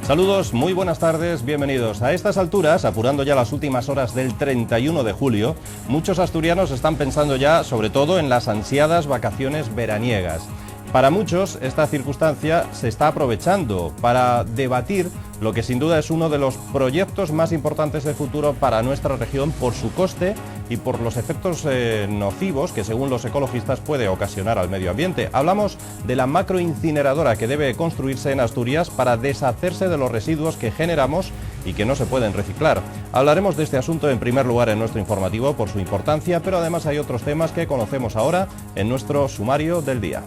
Saludos, muy buenas tardes, bienvenidos. A estas alturas, apurando ya las últimas horas del 31 de julio, muchos asturianos están pensando ya, sobre todo, en las ansiadas vacaciones veraniegas. Para muchos, esta circunstancia se está aprovechando para debatir lo que sin duda es uno de los proyectos más importantes de futuro para nuestra región por su coste y por los efectos nocivos que, según los ecologistas, puede ocasionar al medio ambiente. Hablamos de la macroincineradora que debe construirse en Asturias para deshacerse de los residuos que generamos y que no se pueden reciclar. Hablaremos de este asunto en primer lugar en nuestro informativo por su importancia, pero además hay otros temas que conocemos ahora en nuestro sumario del día.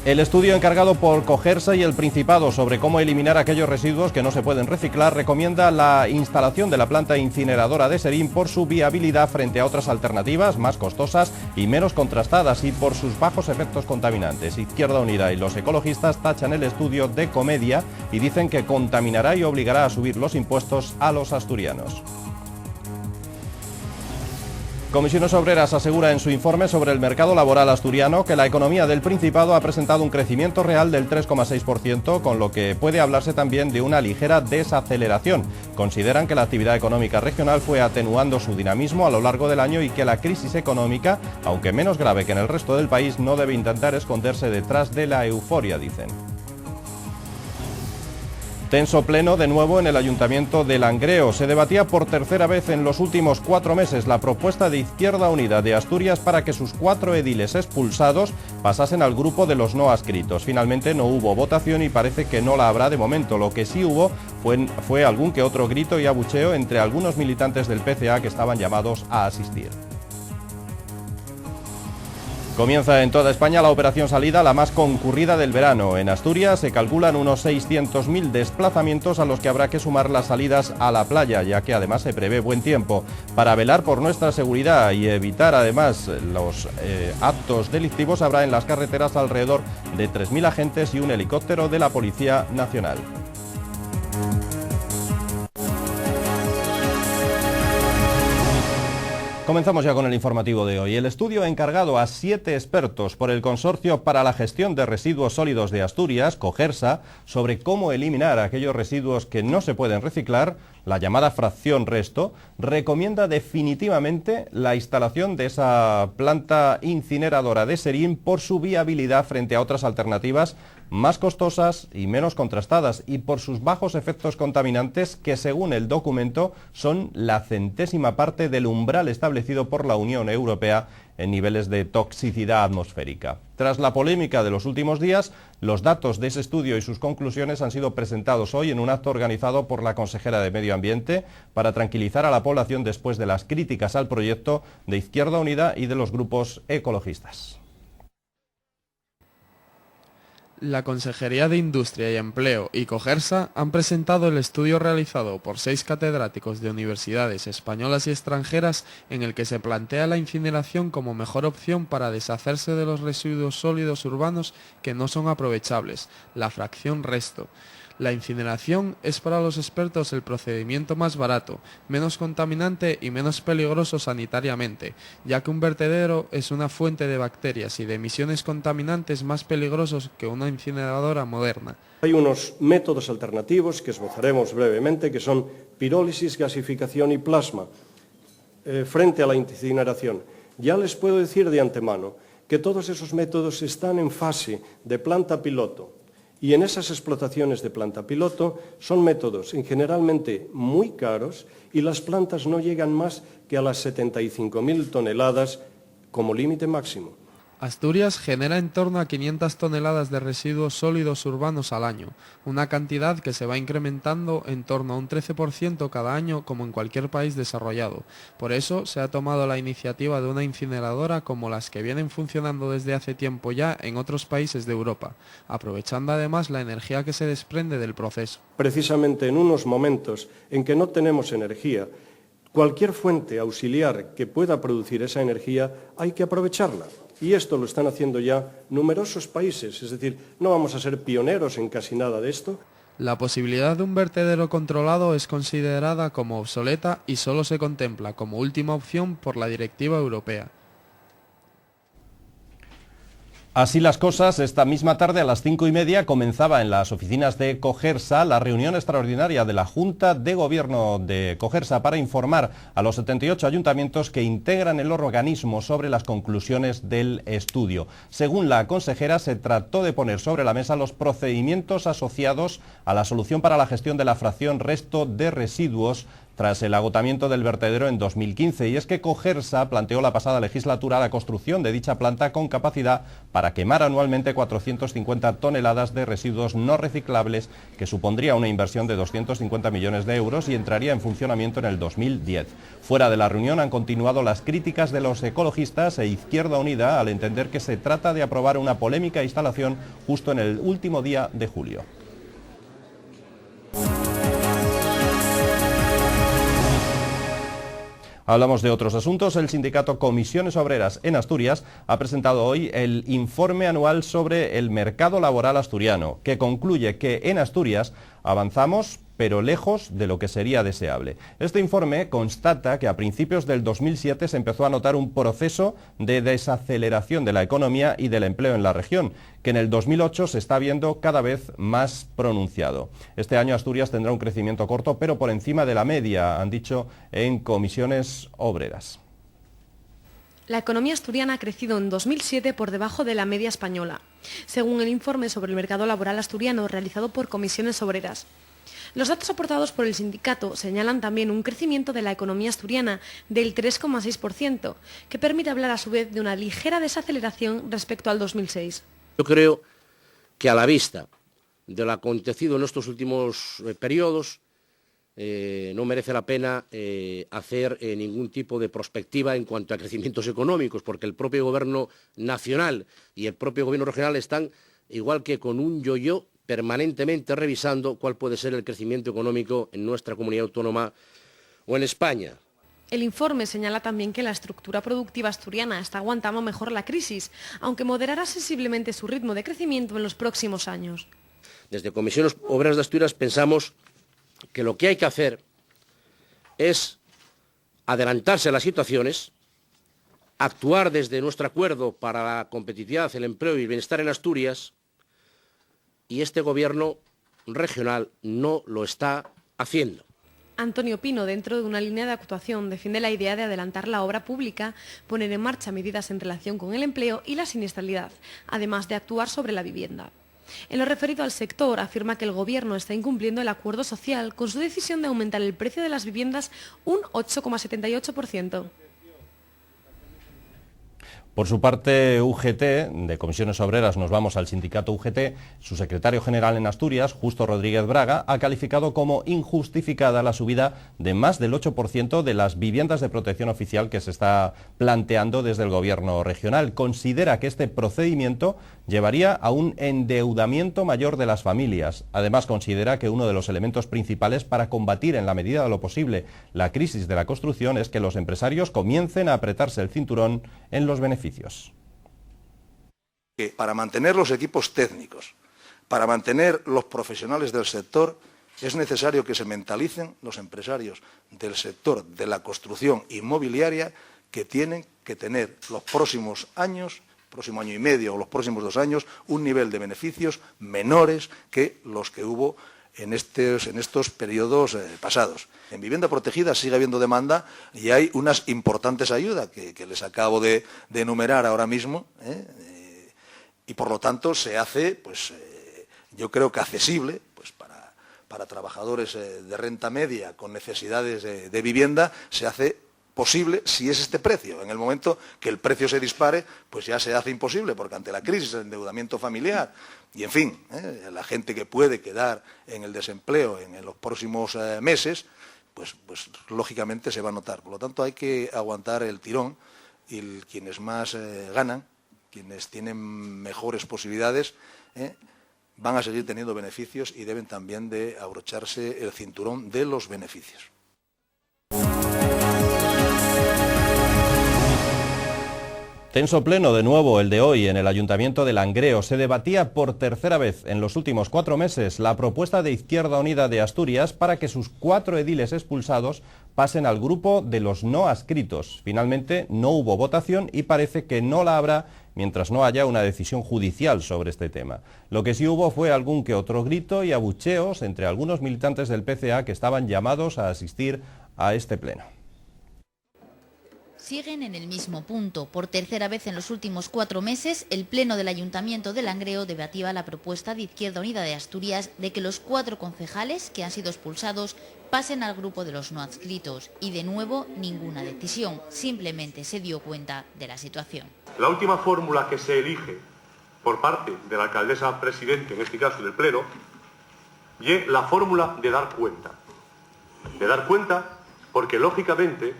El estudio encargado por Cogersa y el Principado sobre cómo eliminar aquellos residuos que no se pueden reciclar recomienda la instalación de la planta incineradora de Serín por su viabilidad frente a otras alternativas más costosas y menos contrastadas y por sus bajos efectos contaminantes. Izquierda Unida y los ecologistas tachan el estudio de comedia y dicen que contaminará y obligará a subir los impuestos a los asturianos. Comisiones Obreras asegura en su informe sobre el mercado laboral asturiano que la economía del Principado ha presentado un crecimiento real del 3,6%, con lo que puede hablarse también de una ligera desaceleración. Consideran que la actividad económica regional fue atenuando su dinamismo a lo largo del año y que la crisis económica, aunque menos grave que en el resto del país, no debe intentar esconderse detrás de la euforia, dicen. Tenso pleno de nuevo en el Ayuntamiento de Langreo. Se debatía por tercera vez en los últimos 4 meses la propuesta de Izquierda Unida de Asturias para que sus 4 ediles expulsados pasasen al grupo de los no adscritos. Finalmente no hubo votación y parece que no la habrá de momento. Lo que sí hubo fue algún que otro grito y abucheo entre algunos militantes del PCA que estaban llamados a asistir. Comienza en toda España la operación salida, la más concurrida del verano. En Asturias se calculan unos 600.000 desplazamientos a los que habrá que sumar las salidas a la playa, ya que además se prevé buen tiempo. Para velar por nuestra seguridad y evitar además los actos delictivos, habrá en las carreteras alrededor de 3.000 agentes y un helicóptero de la Policía Nacional. Comenzamos ya con el informativo de hoy. El estudio encargado a 7 expertos por el Consorcio para la Gestión de Residuos Sólidos de Asturias, Cogersa, sobre cómo eliminar aquellos residuos que no se pueden reciclar, la llamada fracción resto, recomienda definitivamente la instalación de esa planta incineradora de Serín por su viabilidad frente a otras alternativas más costosas y menos contrastadas y por sus bajos efectos contaminantes que, según el documento, son la 100ª parte del umbral establecido por la Unión Europea en niveles de toxicidad atmosférica. Tras la polémica de los últimos días, los datos de ese estudio y sus conclusiones han sido presentados hoy en un acto organizado por la consejera de Medio Ambiente para tranquilizar a la población después de las críticas al proyecto de Izquierda Unida y de los grupos ecologistas. La Consejería de Industria y Empleo y Cogersa han presentado el estudio realizado por 6 catedráticos de universidades españolas y extranjeras en el que se plantea la incineración como mejor opción para deshacerse de los residuos sólidos urbanos que no son aprovechables, la fracción resto. La incineración es para los expertos el procedimiento más barato, menos contaminante y menos peligroso sanitariamente, ya que un vertedero es una fuente de bacterias y de emisiones contaminantes más peligrosos que una incineradora moderna. Hay unos métodos alternativos que esbozaremos brevemente, que son pirólisis, gasificación y plasma, frente a la incineración. Ya les puedo decir de antemano que todos esos métodos están en fase de planta piloto. Y en esas explotaciones de planta piloto son métodos generalmente muy caros y las plantas no llegan más que a las 75.000 toneladas como límite máximo. Asturias genera en torno a 500 toneladas de residuos sólidos urbanos al año, una cantidad que se va incrementando en torno a un 13% cada año como en cualquier país desarrollado. Por eso se ha tomado la iniciativa de una incineradora como las que vienen funcionando desde hace tiempo ya en otros países de Europa, aprovechando además la energía que se desprende del proceso. Precisamente en unos momentos en que no tenemos energía, cualquier fuente auxiliar que pueda producir esa energía hay que aprovecharla. Y esto lo están haciendo ya numerosos países, es decir, no vamos a ser pioneros en casi nada de esto. La posibilidad de un vertedero controlado es considerada como obsoleta y solo se contempla como última opción por la directiva europea. Así las cosas, esta misma tarde a las 5:30 comenzaba en las oficinas de Cogersa la reunión extraordinaria de la Junta de Gobierno de Cogersa para informar a los 78 ayuntamientos que integran el organismo sobre las conclusiones del estudio. Según la consejera, se trató de poner sobre la mesa los procedimientos asociados a la solución para la gestión de la fracción resto de residuos tras el agotamiento del vertedero en 2015, y es que Cogersa planteó la pasada legislatura la construcción de dicha planta con capacidad para quemar anualmente 450 toneladas de residuos no reciclables, que supondría una inversión de 250 millones de euros y entraría en funcionamiento en el 2010. Fuera de la reunión han continuado las críticas de los ecologistas e Izquierda Unida al entender que se trata de aprobar una polémica instalación justo en el último día de julio. Hablamos de otros asuntos. El sindicato Comisiones Obreras en Asturias ha presentado hoy el informe anual sobre el mercado laboral asturiano, que concluye que en Asturias avanzamos, pero lejos de lo que sería deseable. Este informe constata que a principios del 2007 se empezó a notar un proceso de desaceleración de la economía y del empleo en la región, que en el 2008 se está viendo cada vez más pronunciado. Este año Asturias tendrá un crecimiento corto, pero por encima de la media, han dicho en Comisiones Obreras. La economía asturiana ha crecido en 2007 por debajo de la media española, según el informe sobre el mercado laboral asturiano realizado por Comisiones Obreras. Los datos aportados por el sindicato señalan también un crecimiento de la economía asturiana del 3,6%, que permite hablar a su vez de una ligera desaceleración respecto al 2006. Yo creo que a la vista de lo acontecido en estos últimos periodos, no merece la pena hacer ningún tipo de prospectiva en cuanto a crecimientos económicos, porque el propio Gobierno nacional y el propio Gobierno regional están igual que con un yo-yo, permanentemente revisando cuál puede ser el crecimiento económico en nuestra comunidad autónoma o en España. El informe señala también que la estructura productiva asturiana está aguantando mejor la crisis, aunque moderará sensiblemente su ritmo de crecimiento en los próximos años. Desde Comisiones Obreras de Asturias pensamos que lo que hay que hacer es adelantarse a las situaciones, actuar desde nuestro acuerdo para la competitividad, el empleo y el bienestar en Asturias, y este Gobierno regional no lo está haciendo. Antonio Pino, dentro de una línea de actuación, defiende la idea de adelantar la obra pública, poner en marcha medidas en relación con el empleo y la siniestralidad, además de actuar sobre la vivienda. En lo referido al sector, afirma que el Gobierno está incumpliendo el acuerdo social con su decisión de aumentar el precio de las viviendas un 8,78%. Por su parte, UGT, de Comisiones Obreras, nos vamos al sindicato UGT, su secretario general en Asturias, Justo Rodríguez Braga, ha calificado como injustificada la subida de más del 8% de las viviendas de protección oficial que se está planteando desde el Gobierno regional. Considera que este procedimiento llevaría a un endeudamiento mayor de las familias. Además, considera que uno de los elementos principales para combatir en la medida de lo posible la crisis de la construcción es que los empresarios comiencen a apretarse el cinturón en los beneficios. Para mantener los equipos técnicos, para mantener los profesionales del sector, es necesario que se mentalicen los empresarios del sector de la construcción inmobiliaria que tienen que tener los próximos años, próximo año y medio o los próximos 2 años, un nivel de beneficios menores que los que hubo en estos periodos pasados. En vivienda protegida sigue habiendo demanda y hay unas importantes ayudas que les acabo de enumerar ahora mismo, y por lo tanto se hace, pues, yo creo que accesible, pues, para trabajadores de renta media con necesidades de vivienda, se hace posible si es este precio. En el momento que el precio se dispare, pues ya se hace imposible, porque ante la crisis, el endeudamiento familiar y, en fin, la gente que puede quedar en el desempleo en los próximos meses, pues lógicamente se va a notar. Por lo tanto, hay que aguantar el tirón y quienes más ganan, quienes tienen mejores posibilidades, van a seguir teniendo beneficios y deben también de abrocharse el cinturón de los beneficios. Tenso pleno de nuevo el de hoy en el Ayuntamiento de Langreo. Se debatía por tercera vez en los últimos 4 meses la propuesta de Izquierda Unida de Asturias para que sus 4 ediles expulsados pasen al grupo de los no adscritos. Finalmente no hubo votación y parece que no la habrá mientras no haya una decisión judicial sobre este tema. Lo que sí hubo fue algún que otro grito y abucheos entre algunos militantes del PCA que estaban llamados a asistir a este pleno. Siguen en el mismo punto. Por tercera vez en los últimos 4 meses, el Pleno del Ayuntamiento de Langreo debatía la propuesta de Izquierda Unida de Asturias de que los 4 concejales que han sido expulsados pasen al grupo de los no adscritos. Y de nuevo, ninguna decisión. Simplemente se dio cuenta de la situación. La última fórmula que se elige por parte de la alcaldesa presidente, en este caso del Pleno, y la fórmula de dar cuenta. De dar cuenta porque, lógicamente,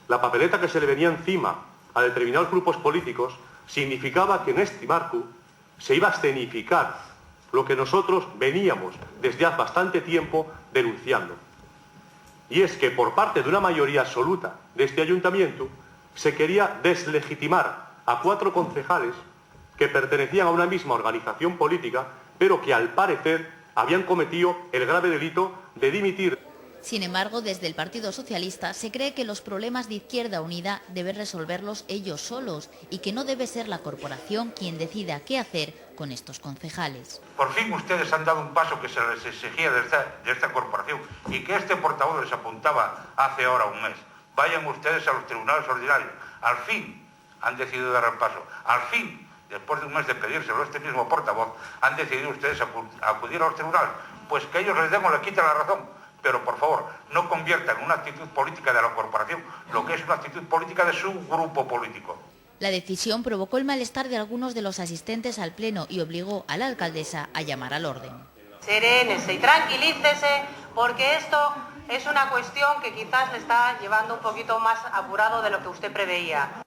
la papeleta que se le venía encima a determinados grupos políticos significaba que en este marco se iba a escenificar lo que nosotros veníamos desde hace bastante tiempo denunciando. Y es que por parte de una mayoría absoluta de este ayuntamiento se quería deslegitimar a 4 concejales que pertenecían a una misma organización política, pero que al parecer habían cometido el grave delito de dimitir. Sin embargo, desde el Partido Socialista se cree que los problemas de Izquierda Unida deben resolverlos ellos solos y que no debe ser la corporación quien decida qué hacer con estos concejales. Por fin ustedes han dado un paso que se les exigía de esta corporación y que este portavoz les apuntaba hace ahora un mes. Vayan ustedes a los tribunales ordinarios. Al fin han decidido dar el paso. Al fin, después de un mes de pedírselo a este mismo portavoz, han decidido ustedes acudir a los tribunales. Pues que ellos les demos, le quiten la razón. Pero, por favor, no conviertan una actitud política de la corporación lo que es una actitud política de su grupo político. La decisión provocó el malestar de algunos de los asistentes al pleno y obligó a la alcaldesa a llamar al orden. Serénese y tranquilícese, porque esto es una cuestión que quizás le está llevando un poquito más apurado de lo que usted preveía.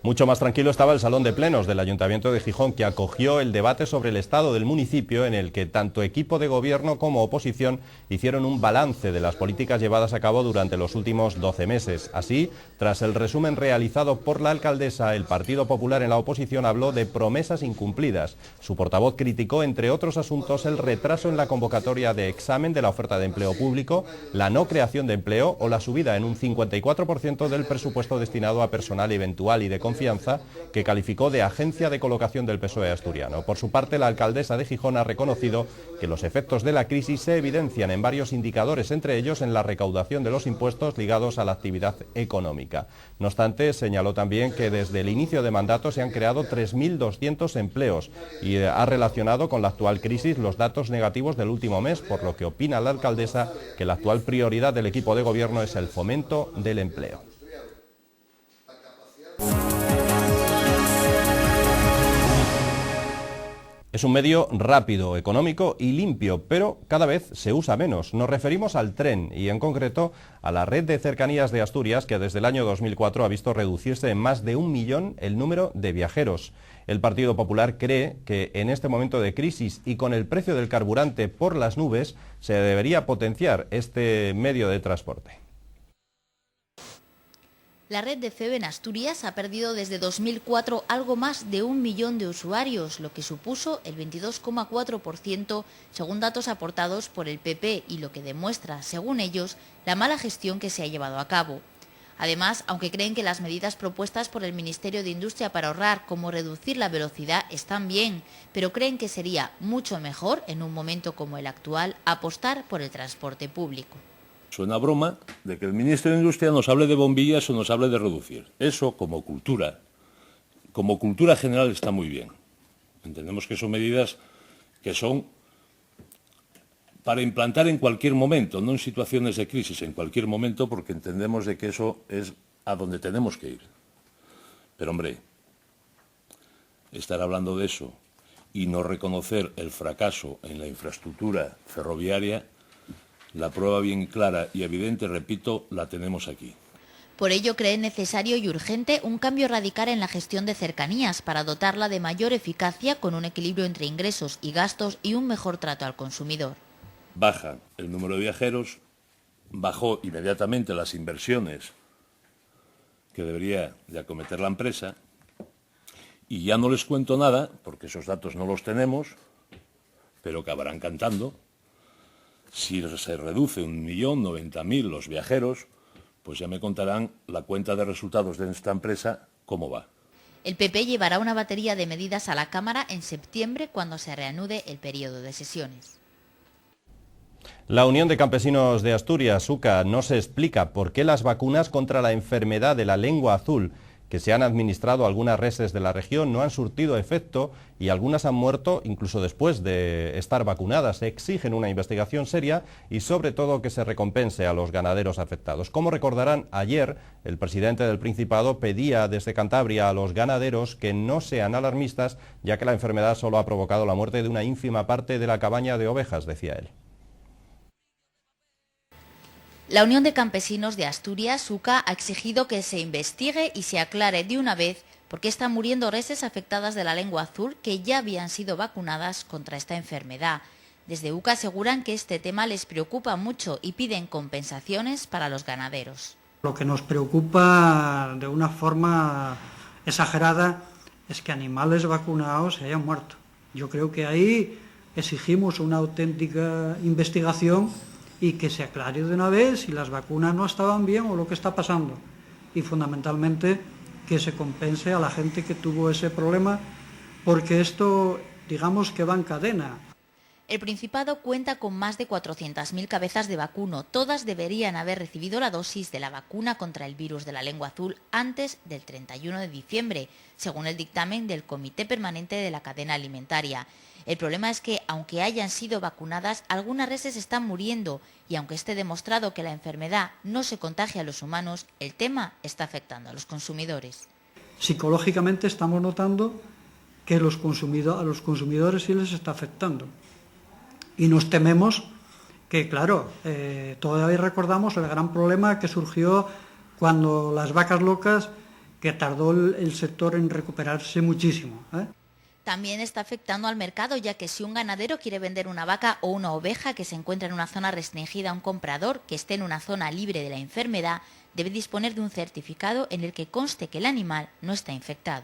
Mucho más tranquilo estaba el Salón de Plenos del Ayuntamiento de Gijón, que acogió el debate sobre el estado del municipio, en el que tanto equipo de gobierno como oposición hicieron un balance de las políticas llevadas a cabo durante los últimos 12 meses. Así, tras el resumen realizado por la alcaldesa, el Partido Popular en la oposición habló de promesas incumplidas. Su portavoz criticó, entre otros asuntos, el retraso en la convocatoria de examen de la oferta de empleo público, la no creación de empleo o la subida en un 54% del presupuesto destinado a personal eventual y de confianza, que calificó de agencia de colocación del PSOE asturiano. Por su parte, la alcaldesa de Gijón ha reconocido que los efectos de la crisis se evidencian en varios indicadores, entre ellos en la recaudación de los impuestos ligados a la actividad económica. No obstante, señaló también que desde el inicio de mandato se han creado 3.200 empleos y ha relacionado con la actual crisis los datos negativos del último mes, por lo que opina la alcaldesa que la actual prioridad del equipo de gobierno es el fomento del empleo. Es un medio rápido, económico y limpio, pero cada vez se usa menos. Nos referimos al tren y, en concreto, a la red de cercanías de Asturias, que desde el año 2004 ha visto reducirse en más de 1 millón el número de viajeros. El Partido Popular cree que en este momento de crisis y con el precio del carburante por las nubes, se debería potenciar este medio de transporte. La red de CEB en Asturias ha perdido desde 2004 algo más de 1 millón de usuarios, lo que supuso el 22,4% según datos aportados por el PP y lo que demuestra, según ellos, la mala gestión que se ha llevado a cabo. Además, aunque creen que las medidas propuestas por el Ministerio de Industria para ahorrar, como reducir la velocidad, están bien, pero creen que sería mucho mejor, en un momento como el actual, apostar por el transporte público. Suena broma de que el ministro de Industria nos hable de bombillas o nos hable de reducir. Eso, como cultura general, está muy bien. Entendemos que son medidas que son para implantar en cualquier momento, no en situaciones de crisis, en cualquier momento, porque entendemos de que eso es a donde tenemos que ir. Pero, hombre, estar hablando de eso y no reconocer el fracaso en la infraestructura ferroviaria, la prueba bien clara y evidente, repito, la tenemos aquí. Por ello cree necesario y urgente un cambio radical en la gestión de cercanías para dotarla de mayor eficacia con un equilibrio entre ingresos y gastos y un mejor trato al consumidor. Baja el número de viajeros, bajó inmediatamente las inversiones que debería de acometer la empresa, y ya no les cuento nada, porque esos datos no los tenemos, pero acabarán cantando. Si se reduce 1.090.000 los viajeros, pues ya me contarán la cuenta de resultados de esta empresa cómo va. El PP llevará una batería de medidas a la Cámara en septiembre cuando se reanude el periodo de sesiones. La Unión de Campesinos de Asturias, UCA, no se explica por qué las vacunas contra la enfermedad de la lengua azul que se han administrado a algunas reses de la región no han surtido efecto y algunas han muerto incluso después de estar vacunadas. Exigen una investigación seria y sobre todo que se recompense a los ganaderos afectados. Como recordarán, ayer el presidente del Principado pedía desde Cantabria a los ganaderos que no sean alarmistas, ya que la enfermedad solo ha provocado la muerte de una ínfima parte de la cabaña de ovejas, decía él. La Unión de Campesinos de Asturias, UCA, ha exigido que se investigue y se aclare de una vez por qué están muriendo reses afectadas de la lengua azul que ya habían sido vacunadas contra esta enfermedad. Desde UCA aseguran que este tema les preocupa mucho y piden compensaciones para los ganaderos. Lo que nos preocupa de una forma exagerada es que animales vacunados se hayan muerto. Yo creo que ahí exigimos una auténtica investigación y que se aclare de una vez si las vacunas no estaban bien o lo que está pasando. Y fundamentalmente que se compense a la gente que tuvo ese problema, porque esto, digamos que va en cadena. El Principado cuenta con más de 400.000 cabezas de vacuno. Todas deberían haber recibido la dosis de la vacuna contra el virus de la lengua azul antes del 31 de diciembre, según el dictamen del Comité Permanente de la Cadena Alimentaria. El problema es que, aunque hayan sido vacunadas, algunas reses están muriendo y aunque esté demostrado que la enfermedad no se contagia a los humanos, el tema está afectando a los consumidores. Psicológicamente estamos notando que a los consumidores sí les está afectando. Y nos tememos que, claro, todavía recordamos el gran problema que surgió cuando las vacas locas, que tardó el sector en recuperarse muchísimo, También está afectando al mercado, ya que si un ganadero quiere vender una vaca o una oveja que se encuentra en una zona restringida a un comprador que esté en una zona libre de la enfermedad, debe disponer de un certificado en el que conste que el animal no está infectado.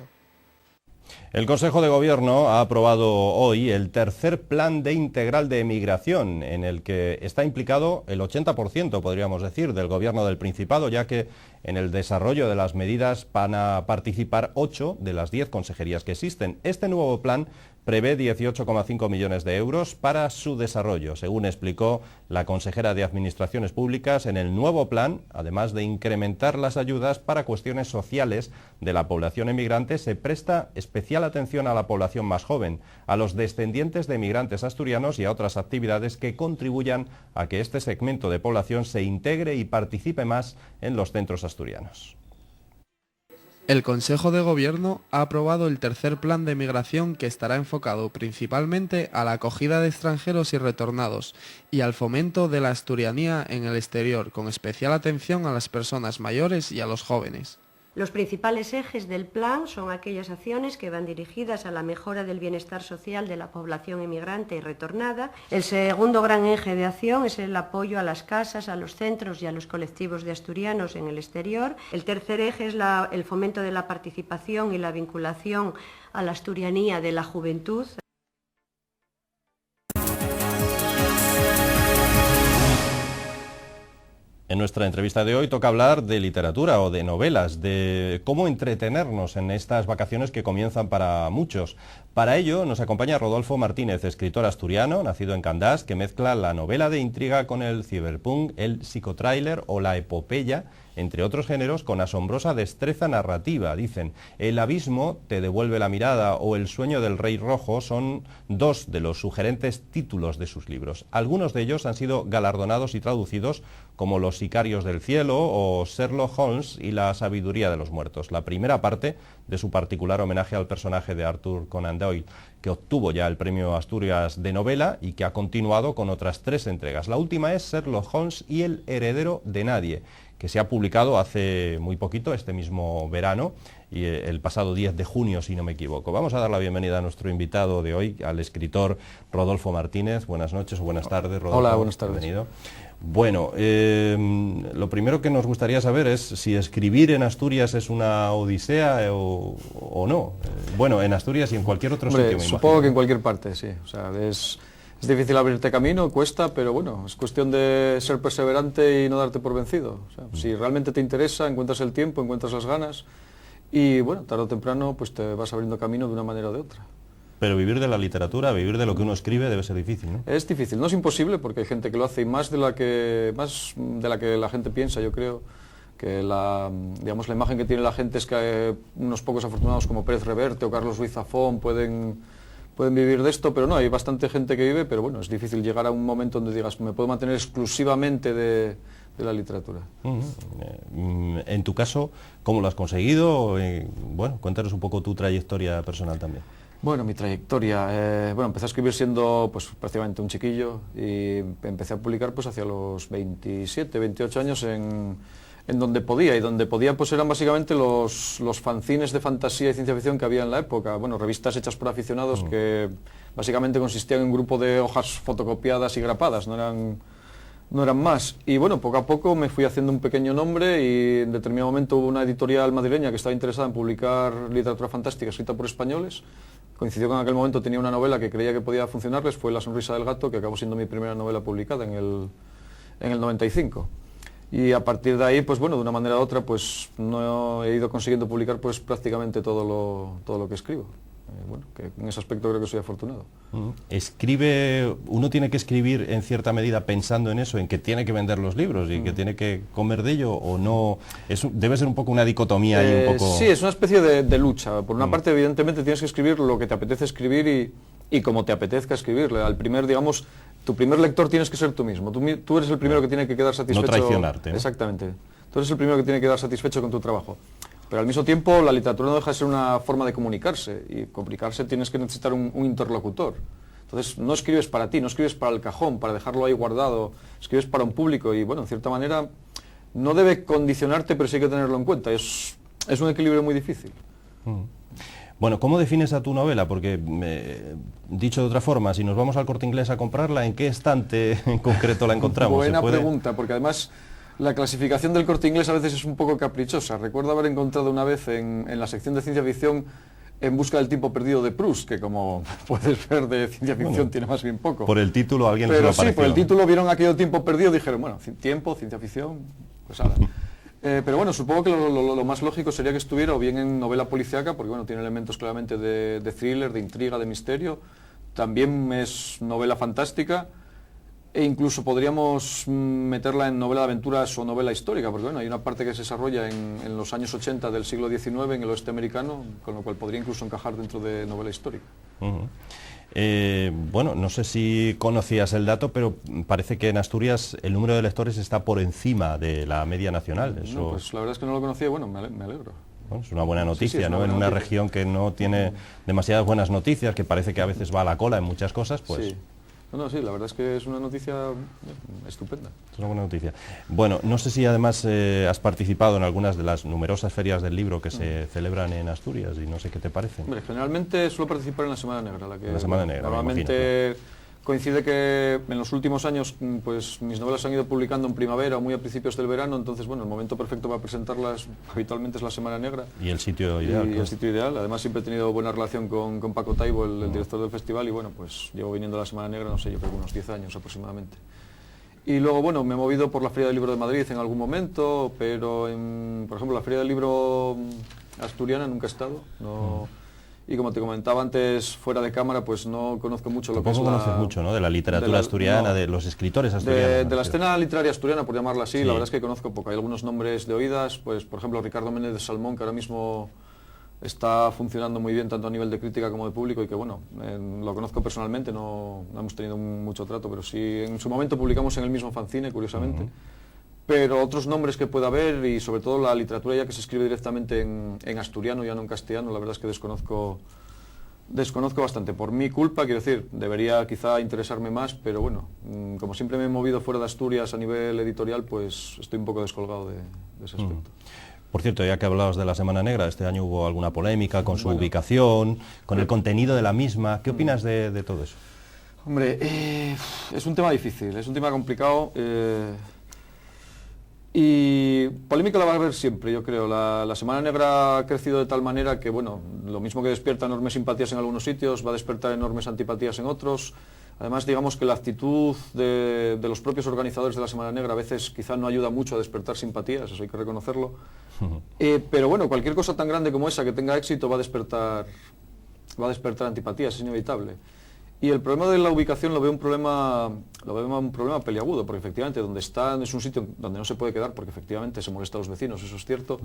El Consejo de Gobierno ha aprobado hoy el tercer plan de integral de emigración, en el que está implicado el 80%, podríamos decir, del Gobierno del Principado, ya que en el desarrollo de las medidas van a participar 8 de las 10 consejerías que existen. Este nuevo plan prevé 18,5 millones de euros para su desarrollo. Según explicó la consejera de Administraciones Públicas, en el nuevo plan, además de incrementar las ayudas para cuestiones sociales de la población emigrante, se presta especial atención a la población más joven, a los descendientes de emigrantes asturianos y a otras actividades que contribuyan a que este segmento de población se integre y participe más en los centros asturianos. El Consejo de Gobierno ha aprobado el tercer plan de migración que estará enfocado principalmente a la acogida de extranjeros y retornados y al fomento de la asturianía en el exterior, con especial atención a las personas mayores y a los jóvenes. Los principales ejes del plan son aquellas acciones que van dirigidas a la mejora del bienestar social de la población emigrante y retornada. El segundo gran eje de acción es el apoyo a las casas, a los centros y a los colectivos de asturianos en el exterior. El tercer eje es el fomento de la participación y la vinculación a la asturianía de la juventud. En nuestra entrevista de hoy toca hablar de literatura o de novelas, de cómo entretenernos en estas vacaciones que comienzan para muchos. Para ello nos acompaña Rodolfo Martínez, escritor asturiano, nacido en Candás, que mezcla la novela de intriga con el cyberpunk, el psicotráiler o la epopeya, entre otros géneros, con asombrosa destreza narrativa. Dicen, El abismo te devuelve la mirada o El sueño del rey rojo son dos de los sugerentes títulos de sus libros. Algunos de ellos han sido galardonados y traducidos como Los sicarios del cielo o Sherlock Holmes y la sabiduría de los muertos, la primera parte de su particular homenaje al personaje de Arthur Conan Doyle, que obtuvo ya el premio Asturias de novela y que ha continuado con otras 3 entregas. La última es Sherlock Holmes y el heredero de nadie, que se ha publicado hace muy poquito, este mismo verano, y el pasado 10 de junio, si no me equivoco. Vamos a dar la bienvenida a nuestro invitado de hoy, al escritor Rodolfo Martínez. Buenas noches o buenas tardes, Rodolfo. Hola, buenas tardes. Bienvenido. Bueno, lo primero que nos gustaría saber es si escribir en Asturias es una odisea o no. Bueno, en Asturias y en cualquier otro sitio, me supongo imagino. que en cualquier parte, sí. O sea, es difícil abrirte camino, cuesta, pero bueno, es cuestión de ser perseverante y no darte por vencido. O sea, si realmente te interesa, encuentras el tiempo, encuentras las ganas y bueno, tarde o temprano pues te vas abriendo camino de una manera o de otra. Pero vivir de la literatura, vivir de lo que uno escribe debe ser difícil, ¿no? Es difícil, no es imposible porque hay gente que lo hace y más de la que la gente piensa, yo creo que la imagen que tiene la gente es que unos pocos afortunados como Pérez Reverte o Carlos Ruiz Zafón pueden vivir de esto, pero no, hay bastante gente que vive, pero bueno, es difícil llegar a un momento donde digas, me puedo mantener exclusivamente de la literatura. En tu caso, ¿cómo lo has conseguido? Bueno, cuéntanos un poco tu trayectoria personal también. Bueno, mi trayectoria, empecé a escribir siendo pues prácticamente un chiquillo y empecé a publicar pues hacia los 27, 28 años en donde podía, y donde podía pues eran básicamente los fanzines de fantasía y ciencia ficción que había en la época, bueno, revistas hechas por aficionados que básicamente consistían en un grupo de hojas fotocopiadas y grapadas, no eran más. Y bueno, poco a poco me fui haciendo un pequeño nombre y en determinado momento hubo una editorial madrileña que estaba interesada en publicar literatura fantástica escrita por españoles. Coincidió con aquel momento, tenía una novela que creía que podía funcionarles, fue La sonrisa del gato, que acabó siendo mi primera novela publicada en el 95. Y a partir de ahí, pues bueno, de una manera u otra, pues no he ido consiguiendo publicar pues prácticamente todo lo que escribo. Bueno, que en ese aspecto creo que soy afortunado. Uno tiene que escribir en cierta medida pensando en eso, en que tiene que vender los libros y que tiene que comer de ello, o no, debe ser un poco una dicotomía y un poco... Sí, es una especie de lucha. Por una parte, evidentemente, tienes que escribir lo que te apetece escribir y como te apetezca escribirle. Al primer, digamos, tu primer lector tienes que ser tú mismo. Tú eres el primero que tiene que quedar satisfecho. No traicionarte, ¿no? Exactamente. Tú eres el primero que tiene que quedar satisfecho con tu trabajo. Pero al mismo tiempo la literatura no deja de ser una forma de comunicarse, y comunicarse tienes que necesitar un interlocutor. Entonces no escribes para ti, no escribes para el cajón, para dejarlo ahí guardado, escribes para un público y bueno, en cierta manera no debe condicionarte, pero sí hay que tenerlo en cuenta. Es un equilibrio muy difícil. Bueno, ¿cómo defines a tu novela? Porque, dicho de otra forma, si nos vamos al Corte Inglés a comprarla, ¿en qué estante en concreto la encontramos? Buena pregunta, porque además la clasificación del Corte Inglés a veces es un poco caprichosa. Recuerdo haber encontrado una vez en la sección de ciencia ficción En busca del tiempo perdido de Proust, que como puedes ver de ciencia ficción tiene más bien poco. Por el título alguien les lo Pero apareció. sí, por el título vieron aquello tiempo perdido y dijeron, bueno, tiempo, ciencia ficción, pues nada. Pero bueno, supongo que lo más lógico sería que estuviera o bien en novela policíaca, porque bueno, tiene elementos claramente de thriller, de intriga, de misterio. También es novela fantástica. E incluso podríamos meterla en novela de aventuras o novela histórica, porque bueno, hay una parte que se desarrolla en los años 80 del siglo XIX en el oeste americano, con lo cual podría incluso encajar dentro de novela histórica. Bueno, no sé si conocías el dato, pero parece que en Asturias el número de lectores está por encima de la media nacional. Eso... No, pues la verdad es que no lo conocía y bueno, me alegro. Bueno, es una buena noticia, sí, ¿no? En una región que no tiene demasiadas buenas noticias, que parece que a veces va a la cola en muchas cosas, pues... Sí. No, sí, la verdad es que es una noticia estupenda. Es una buena noticia. Bueno, no sé si además has participado en algunas de las numerosas ferias del libro que se celebran en Asturias y no sé qué te parece. Hombre, generalmente suelo participar en la Semana Negra. La Semana Negra, normalmente coincide que en los últimos años pues mis novelas se han ido publicando en primavera o muy a principios del verano, entonces bueno, el momento perfecto para presentarlas habitualmente es la Semana Negra. Y el sitio ideal. Y el sitio ideal. Además siempre he tenido buena relación con Paco Taibo, el director del festival, y bueno, pues llevo viniendo a la Semana Negra, no sé, yo creo que unos 10 años aproximadamente. Y luego, bueno, me he movido por la Feria del Libro de Madrid en algún momento, pero por ejemplo, la Feria del Libro asturiana nunca he estado, no... Y como te comentaba antes, fuera de cámara, pues no conozco mucho lo que es la... conoces mucho, ¿no? De la literatura asturiana, no, de los escritores asturianos. De la escena literaria asturiana, por llamarla así, sí. La verdad es que conozco poco. Hay algunos nombres de oídas, pues por ejemplo Ricardo Méndez de Salmón, que ahora mismo está funcionando muy bien tanto a nivel de crítica como de público y que bueno, lo conozco personalmente, no hemos tenido mucho trato, pero sí en su momento publicamos en el mismo fanzine, curiosamente. Pero otros nombres que pueda haber y sobre todo la literatura ya que se escribe directamente en asturiano, ya no en castellano, la verdad es que desconozco Desconozco bastante, por mi culpa, quiero decir, debería quizá interesarme más, pero bueno, como siempre me he movido fuera de Asturias a nivel editorial, pues estoy un poco descolgado de ese aspecto. Por cierto, ya que hablabas de la Semana Negra, este año hubo alguna polémica con su ubicación, con el contenido de la misma. ¿Qué opinas de todo eso? Hombre, es un tema difícil, es un tema complicado. Y polémica la va a haber siempre, yo creo. La Semana Negra ha crecido de tal manera que, bueno, lo mismo que despierta enormes simpatías en algunos sitios, va a despertar enormes antipatías en otros. Además, digamos que la actitud de los propios organizadores de la Semana Negra a veces quizá no ayuda mucho a despertar simpatías, eso hay que reconocerlo. Pero bueno, cualquier cosa tan grande como esa que tenga éxito va a despertar antipatías, es inevitable. Y el problema de la ubicación lo veo un problema peliagudo, porque efectivamente donde están es un sitio donde no se puede quedar, porque efectivamente se molesta a los vecinos, eso es cierto.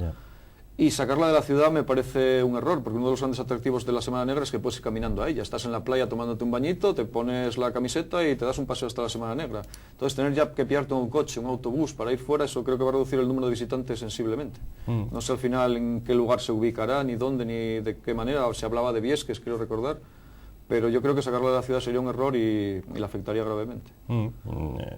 Y sacarla de la ciudad me parece un error, porque uno de los grandes atractivos de la Semana Negra es que puedes ir caminando a ella. Estás en la playa tomándote un bañito, te pones la camiseta y te das un paseo hasta la Semana Negra. Entonces tener ya que pillarte un coche, un autobús para ir fuera, eso creo que va a reducir el número de visitantes sensiblemente. No sé al final en qué lugar se ubicará, ni dónde, ni de qué manera. Se hablaba de Viesques, quiero recordar. Pero yo creo que sacarla de la ciudad sería un error y la afectaría gravemente.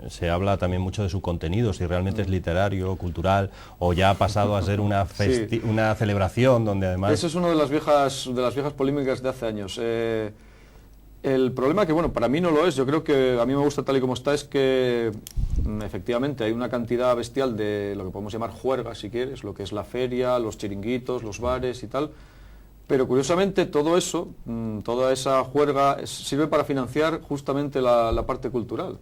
Se habla también mucho de su contenido, si realmente es literario, cultural, o ya ha pasado a ser una celebración donde además... Eso es una de las viejas polémicas de hace años. El problema que, bueno, para mí no lo es, yo creo que a mí me gusta tal y como está, es que efectivamente hay una cantidad bestial de lo que podemos llamar juerga, si quieres, lo que es la feria, los chiringuitos, los bares y tal. Pero curiosamente todo eso, toda esa juerga sirve para financiar justamente la parte cultural.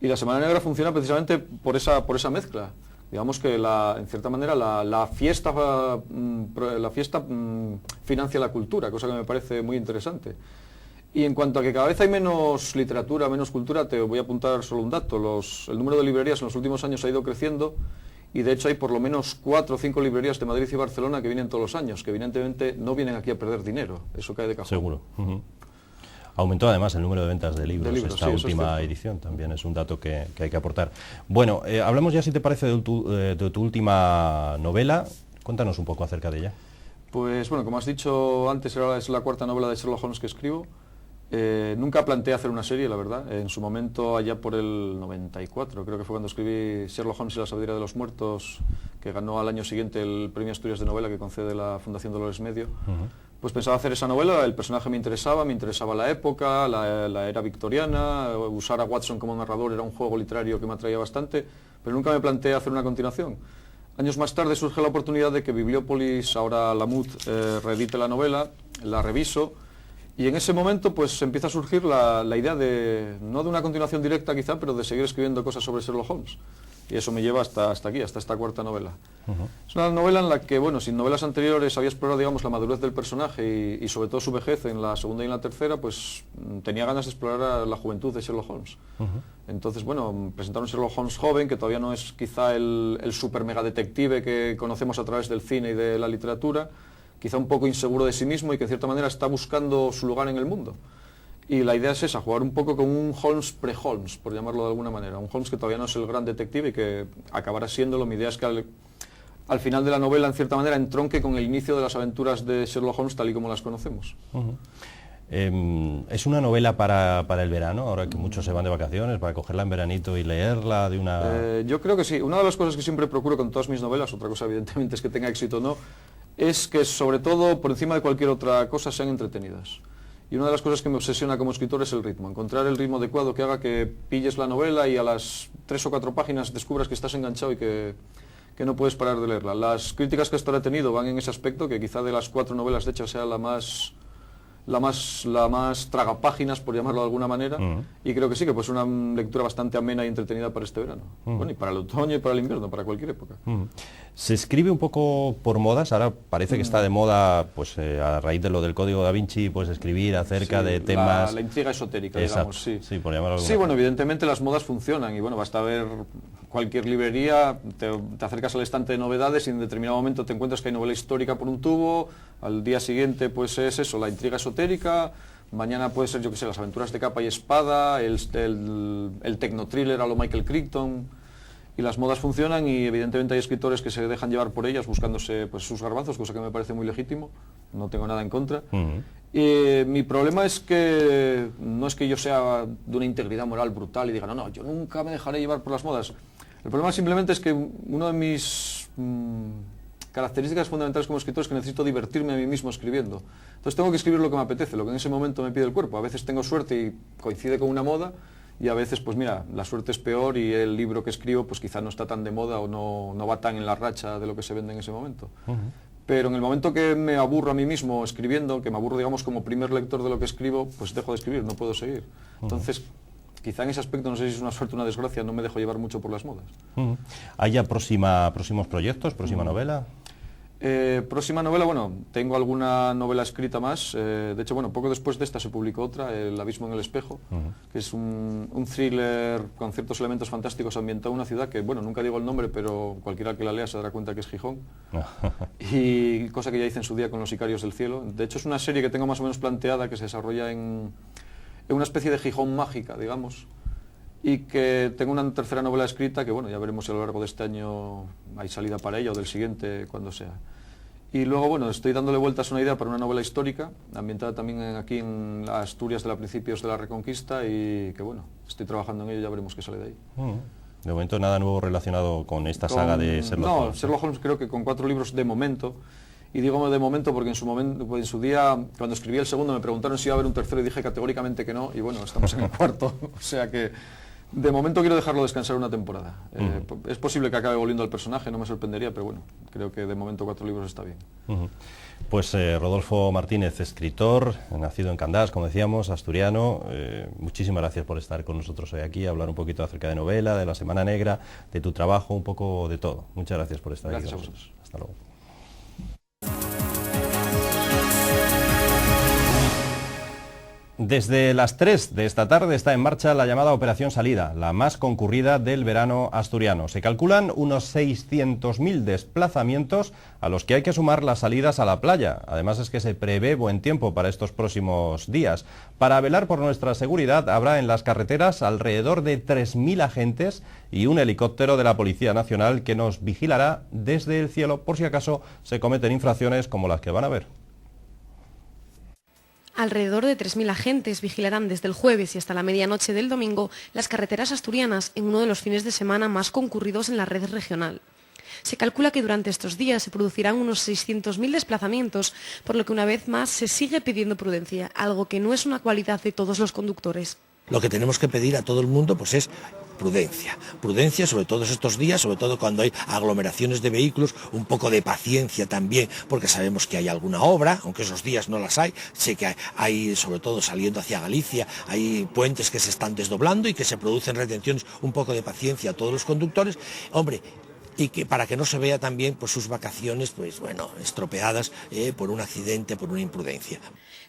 Y la Semana Negra funciona precisamente por esa mezcla. Digamos que en cierta manera la fiesta financia la cultura, cosa que me parece muy interesante. Y en cuanto a que cada vez hay menos literatura, menos cultura, te voy a apuntar solo un dato. El número de librerías en los últimos años ha ido creciendo. Y de hecho hay por lo menos 4 o 5 librerías de Madrid y Barcelona que vienen todos los años, que evidentemente no vienen aquí a perder dinero, eso cae de cajón. Seguro. Aumentó además el número de ventas de libros, esta última edición, también es un dato que hay que aportar. Bueno, hablamos ya, si te parece, de tu última novela. Cuéntanos un poco acerca de ella. Pues bueno, como has dicho antes, ahora es la 4ª novela de Sherlock Holmes que escribo. Nunca planteé hacer una serie, la verdad. En su momento, allá por el 94, creo que fue cuando escribí Sherlock Holmes y la sabiduría de los muertos, que ganó al año siguiente el Premio Asturias de Novela que concede la Fundación Dolores Medio. Pues pensaba hacer esa novela, el personaje me interesaba la época, la era victoriana, usar a Watson como narrador era un juego literario que me atraía bastante, pero nunca me planteé hacer una continuación. Años más tarde surge la oportunidad de que Bibliópolis, ahora Lamut, reedite la novela, la reviso. Y en ese momento pues empieza a surgir la idea no de una continuación directa quizá, pero de seguir escribiendo cosas sobre Sherlock Holmes. Y eso me lleva hasta aquí, hasta esta 4ª novela. Es una novela en la que, bueno, sin novelas anteriores había explorado, digamos, la madurez del personaje y sobre todo su vejez en la segunda y en la tercera, pues tenía ganas de explorar la juventud de Sherlock Holmes. Entonces, bueno, presentaron Sherlock Holmes joven, que todavía no es quizá el super mega detective que conocemos a través del cine y de la literatura, quizá un poco inseguro de sí mismo y que en cierta manera está buscando su lugar en el mundo. Y la idea es esa, jugar un poco con un Holmes pre-Holmes, por llamarlo de alguna manera. Un Holmes que todavía no es el gran detective y que acabará siéndolo. Mi idea es que al final de la novela, en cierta manera, entronque con el inicio de las aventuras de Sherlock Holmes tal y como las conocemos. ¿Es una novela para el verano, ahora que muchos se van de vacaciones, para cogerla en veranito y leerla de una...? Yo creo que sí. Una de las cosas que siempre procuro con todas mis novelas, otra cosa evidentemente es que tenga éxito o no, es que sobre todo, por encima de cualquier otra cosa, sean entretenidas. Y una de las cosas que me obsesiona como escritor es el ritmo, encontrar el ritmo adecuado que haga que pilles la novela y a las 3 o 4 páginas descubras que estás enganchado y que no puedes parar de leerla. Las críticas que hasta ahora he tenido van en ese aspecto, que quizá de las 4 novelas de hecho sea la más tragapáginas, por llamarlo de alguna manera, y creo que sí, que pues una lectura bastante amena y entretenida para este verano. Bueno, y para el otoño y para el invierno, para cualquier época. Se escribe un poco por modas, ahora parece que está de moda, pues a raíz de lo del Código Da Vinci, pues escribir acerca de temas... La intriga esotérica, exacto, digamos, sí, por llamarlo sí, bueno, evidentemente las modas funcionan, y bueno, basta ver cualquier librería, te acercas al estante de novedades y en determinado momento te encuentras que hay novela histórica por un tubo, al día siguiente pues es eso, la intriga esotérica, mañana puede ser, yo que sé, las aventuras de capa y espada, el tecno-thriller a lo Michael Crichton, y las modas funcionan y evidentemente hay escritores que se dejan llevar por ellas buscándose pues sus garbanzos, cosa que me parece muy legítimo, no tengo nada en contra. Mi problema es que no es que yo sea de una integridad moral brutal y diga, no, yo nunca me dejaré llevar por las modas. El problema simplemente es que una de mis características fundamentales como escritor es que necesito divertirme a mí mismo escribiendo. Entonces tengo que escribir lo que me apetece, lo que en ese momento me pide el cuerpo. A veces tengo suerte y coincide con una moda, y a veces, pues mira, la suerte es peor y el libro que escribo pues quizá no está tan de moda o no va tan en la racha de lo que se vende en ese momento. Pero en el momento que me aburro a mí mismo escribiendo, que me aburro, digamos, como primer lector de lo que escribo, pues dejo de escribir, no puedo seguir. Entonces, quizá en ese aspecto, no sé si es una suerte o una desgracia, no me dejo llevar mucho por las modas. ¿Hay ya próximos proyectos, próxima novela? Próxima novela, bueno, tengo alguna novela escrita más. De hecho, bueno, poco después de esta se publicó otra, El abismo en el espejo, que es un thriller con ciertos elementos fantásticos ambientado en una ciudad que, bueno, nunca digo el nombre, pero cualquiera que la lea se dará cuenta que es Gijón. Y cosa que ya hice en su día con Los sicarios del cielo. De hecho, es una serie que tengo más o menos planteada, que se desarrolla en una especie de Gijón mágica, digamos, y que tengo una tercera novela escrita que, bueno, ya veremos si a lo largo de este año hay salida para ella o del siguiente, cuando sea. Y luego, bueno, estoy dándole vueltas a una idea para una novela histórica, ambientada también aquí en Asturias de los principios de la Reconquista, y que, bueno, estoy trabajando en ello, ya veremos qué sale de ahí. De momento nada nuevo relacionado con esta saga de Sherlock Holmes. No, Sherlock Holmes creo que con 4 libros de momento, y digo de momento porque en su día, cuando escribí el segundo, me preguntaron si iba a haber un tercero y dije categóricamente que no, y bueno, estamos en el cuarto, o sea que de momento quiero dejarlo descansar una temporada. Es posible que acabe volviendo al personaje, no me sorprendería, pero bueno, creo que de momento 4 libros está bien. Pues Rodolfo Martínez, escritor, nacido en Candás, como decíamos, asturiano, muchísimas gracias por estar con nosotros hoy aquí, hablar un poquito acerca de novela, de la Semana Negra, de tu trabajo, un poco de todo. Muchas gracias por estar aquí con nosotros. Hasta luego. Desde las 3 de esta tarde está en marcha la llamada Operación Salida, la más concurrida del verano asturiano. Se calculan unos 600.000 desplazamientos a los que hay que sumar las salidas a la playa. Además es que se prevé buen tiempo para estos próximos días. Para velar por nuestra seguridad habrá en las carreteras alrededor de 3.000 agentes y un helicóptero de la Policía Nacional que nos vigilará desde el cielo por si acaso se cometen infracciones como las que van a ver. Alrededor de 3.000 agentes vigilarán desde el jueves y hasta la medianoche del domingo las carreteras asturianas en uno de los fines de semana más concurridos en la red regional. Se calcula que durante estos días se producirán unos 600.000 desplazamientos, por lo que una vez más se sigue pidiendo prudencia, algo que no es una cualidad de todos los conductores. Lo que tenemos que pedir a todo el mundo pues es prudencia sobre todo estos días, sobre todo cuando hay aglomeraciones de vehículos, un poco de paciencia también, porque sabemos que hay alguna obra, aunque esos días no las hay, sé que hay, sobre todo saliendo hacia Galicia, hay puentes que se están desdoblando y que se producen retenciones, un poco de paciencia a todos los conductores, hombre, y que para que no se vea también pues, sus vacaciones pues bueno, estropeadas por un accidente, por una imprudencia.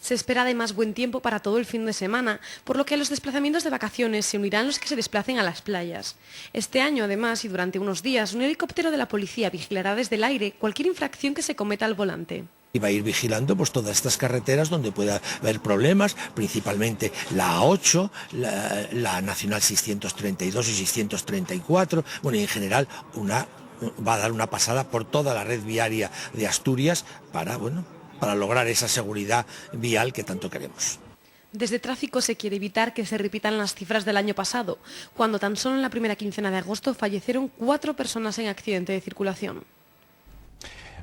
Se espera además buen tiempo para todo el fin de semana, por lo que a los desplazamientos de vacaciones se unirán los que se desplacen a las playas. Este año, además, y durante unos días, un helicóptero de la policía vigilará desde el aire cualquier infracción que se cometa al volante. Y va a ir vigilando pues, todas estas carreteras donde pueda haber problemas, principalmente la A8, la Nacional 632 y 634, bueno, y en general va a dar una pasada por toda la red viaria de Asturias para lograr esa seguridad vial que tanto queremos. Desde Tráfico se quiere evitar que se repitan las cifras del año pasado, cuando tan solo en la primera quincena de agosto fallecieron 4 personas en accidente de circulación.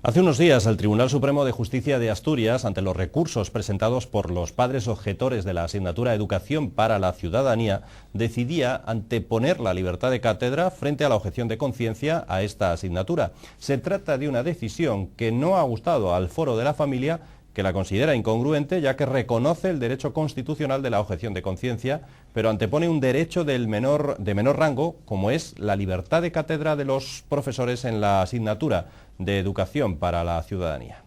Hace unos días el Tribunal Supremo de Justicia de Asturias, ante los recursos presentados por los padres objetores de la asignatura Educación para la Ciudadanía, decidía anteponer la libertad de cátedra frente a la objeción de conciencia a esta asignatura. Se trata de una decisión que no ha gustado al Foro de la Familia, que la considera incongruente ya que reconoce el derecho constitucional de la objeción de conciencia, pero antepone un derecho de menor rango, como es la libertad de cátedra de los profesores en la asignatura de Educación para la Ciudadanía.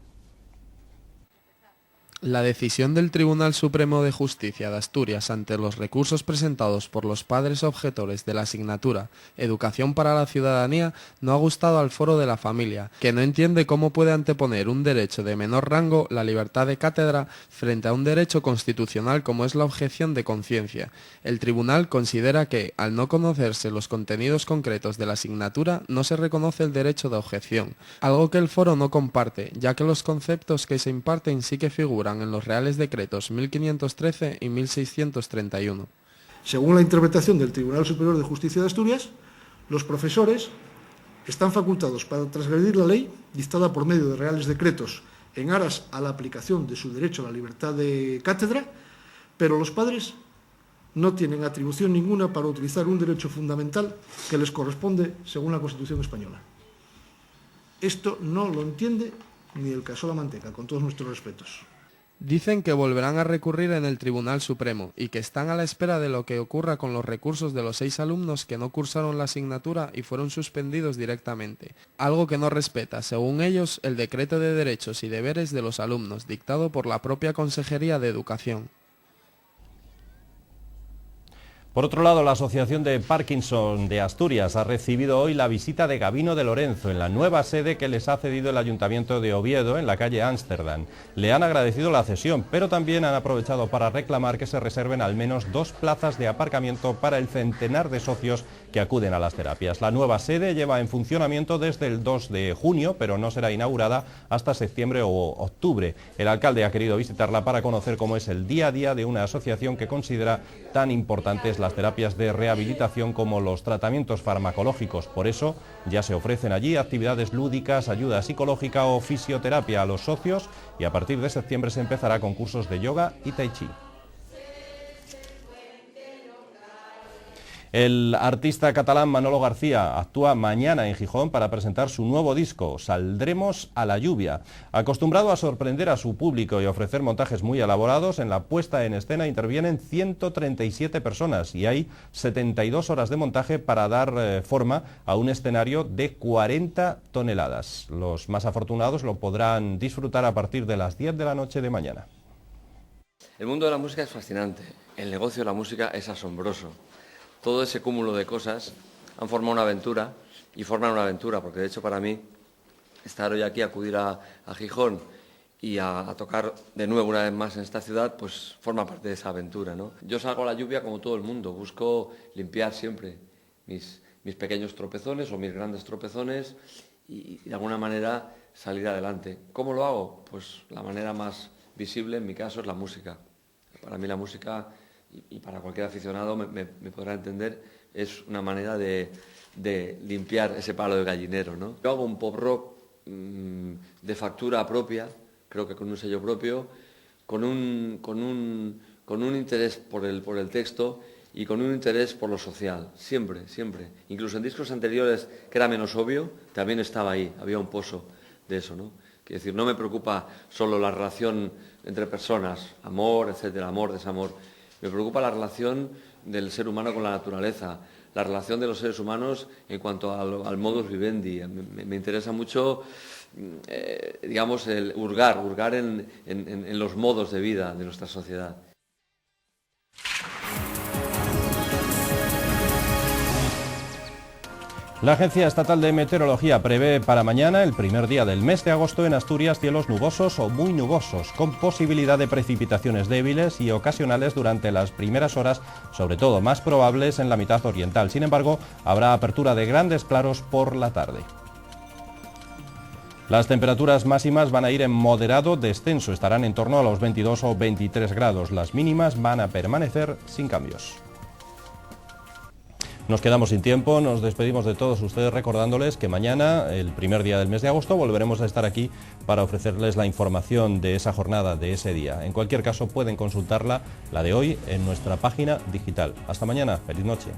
La decisión del Tribunal Supremo de Justicia de Asturias ante los recursos presentados por los padres objetores de la asignatura Educación para la Ciudadanía no ha gustado al Foro de la Familia, que no entiende cómo puede anteponer un derecho de menor rango, la libertad de cátedra, frente a un derecho constitucional como es la objeción de conciencia. El tribunal considera que, al no conocerse los contenidos concretos de la asignatura, no se reconoce el derecho de objeción, algo que el Foro no comparte, ya que los conceptos que se imparten sí que figuran figuran en los Reales Decretos 1513 y 1631. Según la interpretación del Tribunal Superior de Justicia de Asturias, los profesores están facultados para transgredir la ley dictada por medio de reales decretos en aras a la aplicación de su derecho a la libertad de cátedra, pero los padres no tienen atribución ninguna para utilizar un derecho fundamental que les corresponde según la Constitución española. Esto no lo entiende ni el caso La Manteca, con todos nuestros respetos. Dicen que volverán a recurrir en el Tribunal Supremo y que están a la espera de lo que ocurra con los recursos de los 6 alumnos que no cursaron la asignatura y fueron suspendidos directamente, algo que no respeta, según ellos, el Decreto de Derechos y Deberes de los Alumnos, dictado por la propia Consejería de Educación. Por otro lado, la Asociación de Parkinson de Asturias ha recibido hoy la visita de Gabino de Lorenzo en la nueva sede que les ha cedido el Ayuntamiento de Oviedo en la calle Ámsterdam. Le han agradecido la cesión, pero también han aprovechado para reclamar que se reserven al menos 2 plazas de aparcamiento para el centenar de socios que acuden a las terapias. La nueva sede lleva en funcionamiento desde el 2 de junio, pero no será inaugurada hasta septiembre o octubre. El alcalde ha querido visitarla para conocer cómo es el día a día de una asociación que considera tan importantes las terapias de rehabilitación como los tratamientos farmacológicos. Por eso ya se ofrecen allí actividades lúdicas, ayuda psicológica o fisioterapia a los socios y a partir de septiembre se empezará con cursos de yoga y tai chi. El artista catalán Manolo García actúa mañana en Gijón para presentar su nuevo disco, Saldremos a la lluvia. Acostumbrado a sorprender a su público y ofrecer montajes muy elaborados, en la puesta en escena intervienen 137 personas y hay 72 horas de montaje para dar forma a un escenario de 40 toneladas. Los más afortunados lo podrán disfrutar a partir de las 10 de la noche de mañana. El mundo de la música es fascinante, el negocio de la música es asombroso. Todo ese cúmulo de cosas han formado una aventura y forman una aventura, porque de hecho para mí estar hoy aquí, acudir a Gijón y a tocar de nuevo una vez más en esta ciudad, pues forma parte de esa aventura, ¿no? Yo salgo a la lluvia como todo el mundo, busco limpiar siempre mis pequeños tropezones o mis grandes tropezones y de alguna manera salir adelante. ¿Cómo lo hago? Pues la manera más visible en mi caso es la música. Para mí la música, y para cualquier aficionado me podrá entender, es una manera de limpiar ese palo de gallinero, ¿no? Yo hago un pop rock de factura propia, creo que con un sello propio, con un interés por el texto y con un interés por lo social, siempre. Incluso en discos anteriores, que era menos obvio, también estaba ahí, había un pozo de eso, ¿no? Quiero decir, no me preocupa solo la relación entre personas, amor, etcétera, amor, desamor. Me preocupa la relación del ser humano con la naturaleza, la relación de los seres humanos en cuanto al modus vivendi. Me interesa mucho, digamos, el hurgar en los modos de vida de nuestra sociedad. La Agencia Estatal de Meteorología prevé para mañana, el primer día del mes de agosto, en Asturias cielos nubosos o muy nubosos, con posibilidad de precipitaciones débiles y ocasionales durante las primeras horas, sobre todo más probables en la mitad oriental. Sin embargo, habrá apertura de grandes claros por la tarde. Las temperaturas máximas van a ir en moderado descenso, estarán en torno a los 22 o 23 grados. Las mínimas van a permanecer sin cambios. Nos quedamos sin tiempo, nos despedimos de todos ustedes recordándoles que mañana, el primer día del mes de agosto, volveremos a estar aquí para ofrecerles la información de esa jornada, de ese día. En cualquier caso, pueden consultarla, la de hoy, en nuestra página digital. Hasta mañana, feliz noche.